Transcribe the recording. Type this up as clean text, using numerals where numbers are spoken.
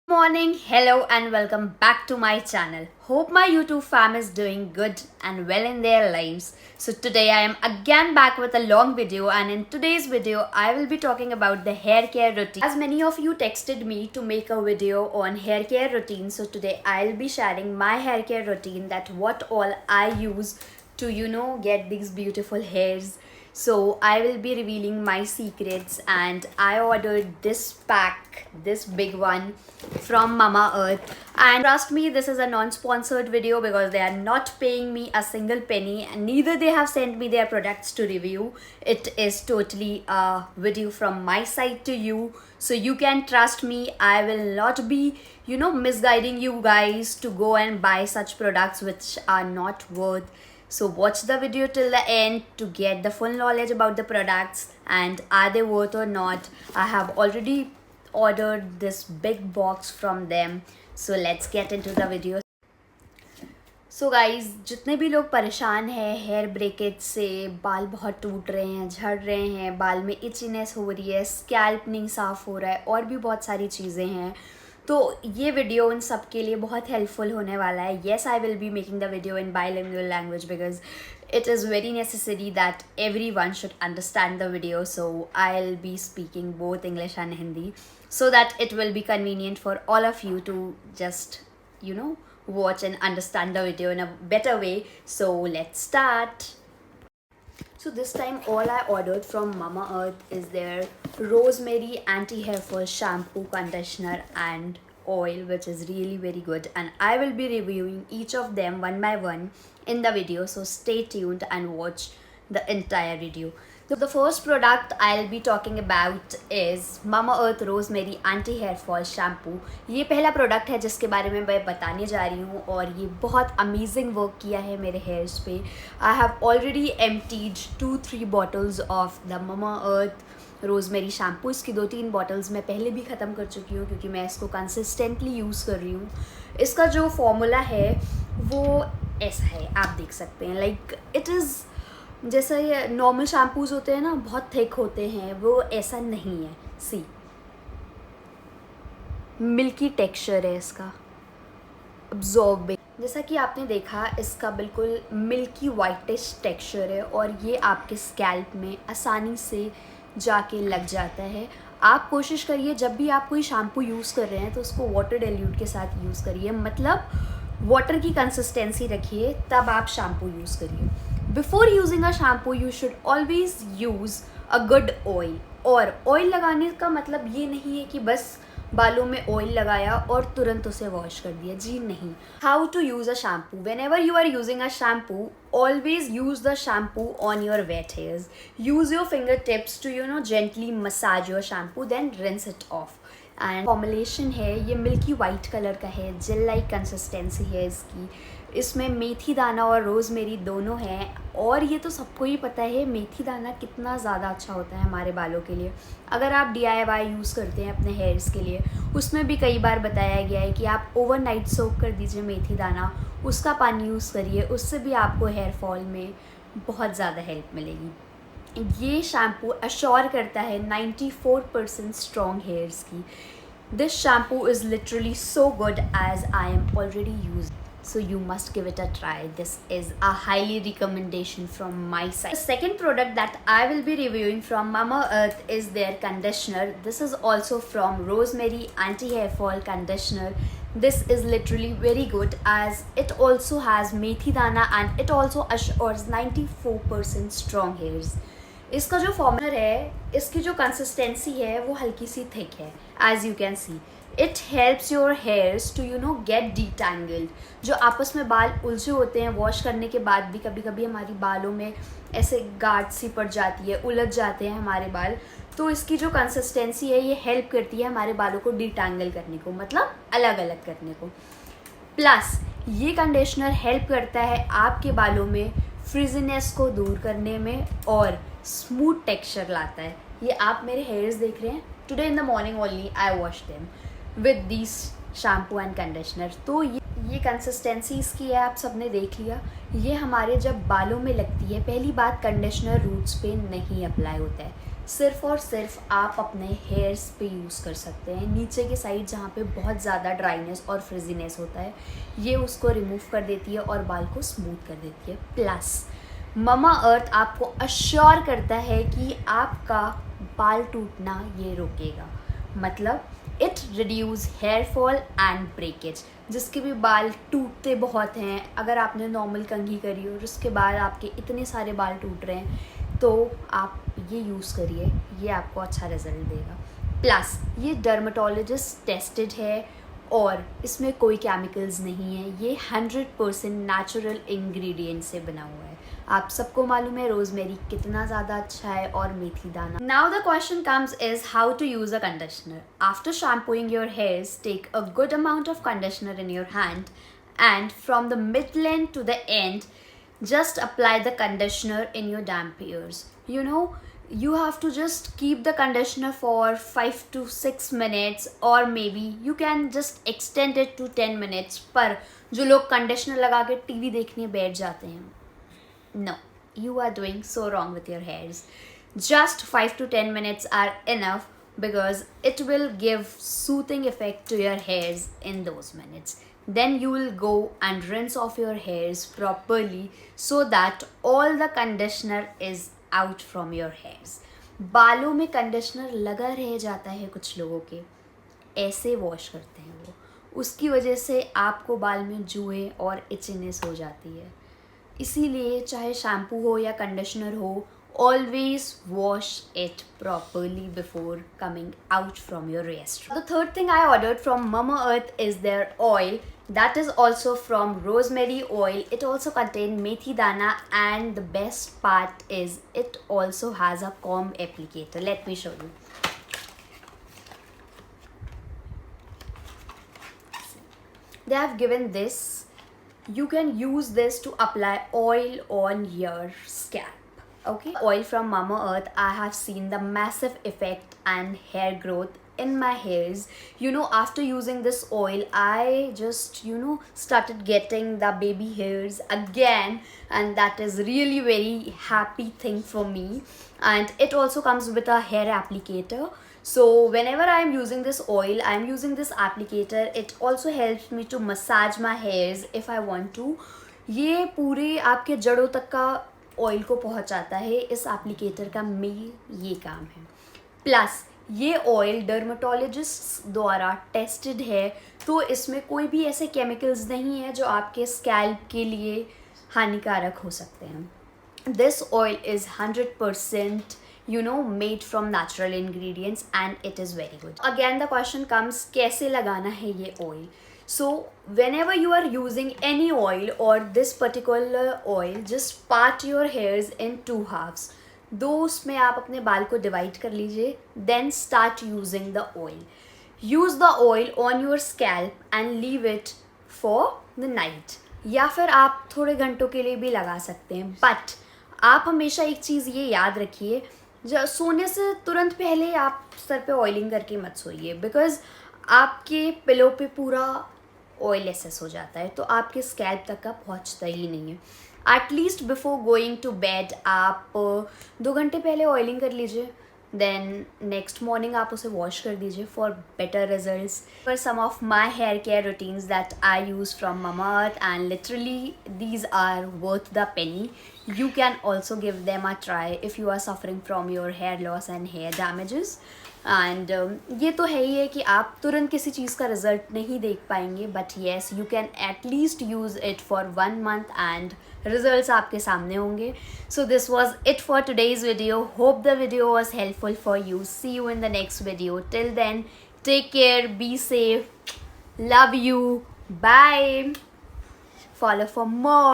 Morning, hello and welcome back to my channel. Hope my YouTube fam is doing good and well in their lives. So today I am again back with a long video, and in today's video I will be talking about the hair care routine. As many of you texted me to make a video on hair care routine, so today I'll be sharing my hair care routine, that what all I use to get these beautiful hairs. So I will be revealing my secrets, and I ordered this pack, this big one from Mamaearth. And trust me, this is a non-sponsored video because they are not paying me a single penny, and neither they have sent me their products to review. It is totally a video from my side to you, so you can trust me. I will not be misguiding you guys to go and buy such products which are not worth. So watch the video till the end to get the full knowledge about the products and are they worth or not. I have already ordered this big box from them. So let's get into the video. So guys, जितने भी लोग परेशान हैं hair breakage से, बाल बहुत टूट रहे हैं, झड़ रहे हैं, बाल में इचीनेस हो रही है, स्कैल्प नहीं साफ़ हो रहा है और भी बहुत सारी चीज़ें हैं, तो ये वीडियो उन सब के लिए बहुत हेल्पफुल होने वाला है. Yes, I will be making the video in bilingual language because it is very necessary that everyone should understand the video. So I'll be speaking both English and Hindi so that it will be convenient for all of you to just watch and understand the video in a better way. So let's start. So this time all I ordered from Mamaearth is their rosemary anti-hair fall shampoo, conditioner and oil, which is really very good, and I will be reviewing each of them one by one in the video, so stay tuned and watch the entire video. So the first product I'll be talking about is Mamaearth Rosemary Anti-Hair Fall Shampoo. ये पहला product है जिसके बारे में मैं बताने जा रही हूँ और ये बहुत अमेजिंग वर्क किया है मेरे हेयर्स पे. I have already emptied 2-3 bottles of the Mamaearth rosemary shampoo. इसकी 2-3 बॉटल्स मैं पहले भी ख़त्म कर चुकी हूँ क्योंकि मैं इसको कंसिस्टेंटली यूज़ कर रही हूँ. इसका जो फॉर्मूला है वो ऐसा है, आप देख सकते हैं. लाइक इट इज़ जैसा ये नॉर्मल शैम्पूज़ होते हैं ना, बहुत थिक होते हैं, वो ऐसा नहीं है. सी, मिल्की टेक्सचर है इसका, अब्जॉर्बिंग. जैसा कि आपने देखा, इसका बिल्कुल मिल्की वाइटिश टेक्सचर है और ये आपके स्कैल्प में आसानी से जाके लग जाता है. आप कोशिश करिए जब भी आप कोई शैम्पू यूज़ कर रहे हैं तो उसको वाटर डाइल्यूट के साथ यूज़ करिए, मतलब वाटर की कंसिस्टेंसी रखिए, तब आप शैम्पू यूज़ करिए. Before using a shampoo you should always use a good oil. और ऑयल लगाने का मतलब ये नहीं है कि बस बालों में ऑयल लगाया और तुरंत उसे वॉश कर दिया. जी नहीं. How to use a shampoo. Whenever you are using a shampoo, always use the shampoo on your wet hairs. Use your fingertips to gently massage your shampoo, then rinse it off. And formulation है ये milky white colour का है, gel like consistency है इसकी. इसमें मेथी दाना और rosemary दोनों हैं, और ये तो सबको ही पता है मेथी दाना कितना ज़्यादा अच्छा होता है हमारे बालों के लिए. अगर आप DIY यूज़ करते हैं अपने हेयर्स के लिए, उसमें भी कई बार बताया गया है कि आप ओवरनाइट सोक कर दीजिए मेथी दाना, उसका पानी यूज़ करिए, उससे भी आपको हेयर फॉल में बहुत ज़्यादा हेल्प मिलेगी. ये शैम्पू अश्योर करता है 94% स्ट्रॉन्ग हेयर्स की. This shampoo is literally so good as I am already use, so you must give it a try. This is a highly recommendation from my side. The second product that I will be reviewing from Mamaearth is their conditioner. This is also from Rosemary Anti-Hair Fall Conditioner. This is literally very good as it also has methi dana and it also assures 94% strong hairs. इसका जो formula है, इसकी जो consistency है वो हल्की सी thick है, as you can see. It helps your hairs to get detangled. जो आपस में बाल उलझे होते हैं, वॉश करने के बाद भी कभी कभी हमारी बालों में ऐसे गांठ सी पड़ जाती है, उलझ जाते हैं हमारे बाल, तो इसकी जो कंसिस्टेंसी है ये हेल्प करती है हमारे बालों को डिटैंगल करने को, मतलब अलग अलग करने को. प्लस ये कंडीशनर हेल्प करता है आपके बालों में फ्रिजीनेस को दूर करने में और स्मूथ टेक्सचर लाता है. ये आप मेरे हेयर्स देख रहे हैं, today in the morning only I wash them with this shampoo and conditioner. तो ये कंसिस्टेंसी इसकी है, आप सबने देख लिया. ये हमारे जब बालों में लगती है, पहली बात कंडीशनर रूट्स पे नहीं अप्लाई होता है. सिर्फ़ और सिर्फ आप अपने हेयर्स पे यूज़ कर सकते हैं। नीचे की साइड जहाँ पे बहुत ज़्यादा ड्राइनेस और फ्रिजीनेस होता है, ये उसको रिमूव कर देती है और बाल को स्मूथ कर देती है। प्लस ममा अर्थ आपको अश्योर करता है कि आपका बाल टूटना ये रोकेगा। मतलब it reduce hair fall and breakage. जिसके भी बाल टूटते बहुत हैं, अगर आपने नॉर्मल कंघी करी और उसके बाद आपके इतने सारे बाल टूट रहे हैं, तो आप ये यूज़ करिए, ये आपको अच्छा रिजल्ट देगा। प्लस ये डर्मेटोलॉजिस्ट टेस्टेड है और इसमें कोई केमिकल्स नहीं है। ये 100% नेचुरल इंग्रेडिएंट से बना हुआ है। आप सबको मालूम है रोजमेरी कितना ज़्यादा अच्छा है और मेथी दाना। Now the question comes is how to use a conditioner. After shampooing your hairs, take a good amount of conditioner in your hand and from the midline to the end, just apply the conditioner in your damp ears. You know, you have to just keep the conditioner for 5 to 6 minutes, or maybe you can just extend it to 10 minutes. पर जो लोग conditioner लगा के TV देखने बैठ जाते हैं, no, you are doing so wrong with your hairs. Just 5 to 10 minutes are enough because it will give soothing effect to your hairs in those minutes. Then you will go and rinse off your hairs properly so that all the conditioner is out from your hairs. बालों में conditioner लगा रह जाता है कुछ लोगों के, ऐसे वॉश करते हैं वो, उसकी वजह से आपको बाल में जुए और इचिनेस हो जाती है। इसीलिए चाहे शैम्पू हो या कंडीशनर हो, always wash it properly before coming out from your restroom. The third thing I ordered from Mama Earth is their oil. That is also from rosemary oil. It also contains methi dana, and the best part is it also has a comb applicator. Let me show you. They have given this. You can use this to apply oil on your scalp. Okay, oil from Mama Earth, I have seen the massive effect and hair growth in my hairs. You know, after using this oil, I just started getting the baby hairs again, and that is really very happy thing for me. And it also comes with a hair applicator. So whenever I am using this oil, I am using this applicator. It also helps me to massage my hairs if I want to. ये पूरे आपके जड़ों तक का oil को पहुंचाता है। इस एप्लीकेटर का मेन ये काम है। प्लस ये ऑयल डर्मेटोलॉजिस्ट द्वारा टेस्टेड है, तो इसमें कोई भी ऐसे केमिकल्स नहीं है जो आपके स्कैल्प के लिए हानिकारक हो सकते हैं। This oil is 100% made from natural ingredients, and it is very good. Again the question comes, कैसे लगाना है ये oil? So whenever you are using any oil or this particular oil, just part your hairs in 2 halves. दो उसमें आप अपने बाल को डिवाइड कर लीजिए, then start using the oil. Use the oil on your scalp and leave it for the night. या फिर आप थोड़े घंटों के लिए भी लगा सकते हैं, बट आप हमेशा एक चीज़ ये याद रखिए, सोने से तुरंत पहले आप सर पे ऑयलिंग करके मत सोइए, बिकॉज आपके पिलो पे पूरा ऑयल एसेस हो जाता है, तो आपके स्कैल्प तक का पहुंचता ही नहीं है। At least before going to bed आप 2 घंटे पहले ऑयलिंग कर लीजिए, देन नेक्स्ट मॉर्निंग आप उसे वॉश कर दीजिए for better results. For some of my hair care routines that I use from Mama Earth, and literally these are worth the penny. You can also give them a try if you are suffering from your hair loss and hair damages. And ये तो है ही है कि आप तुरंत किसी चीज़ का result नहीं देख पाएंगे, but yes you can at least use it for 1 month and results आपके सामने होंगे. So this was it for today's video. Hope the video was helpful for you. See you in the next video. Till then take care, be safe, love you, bye. Follow for more.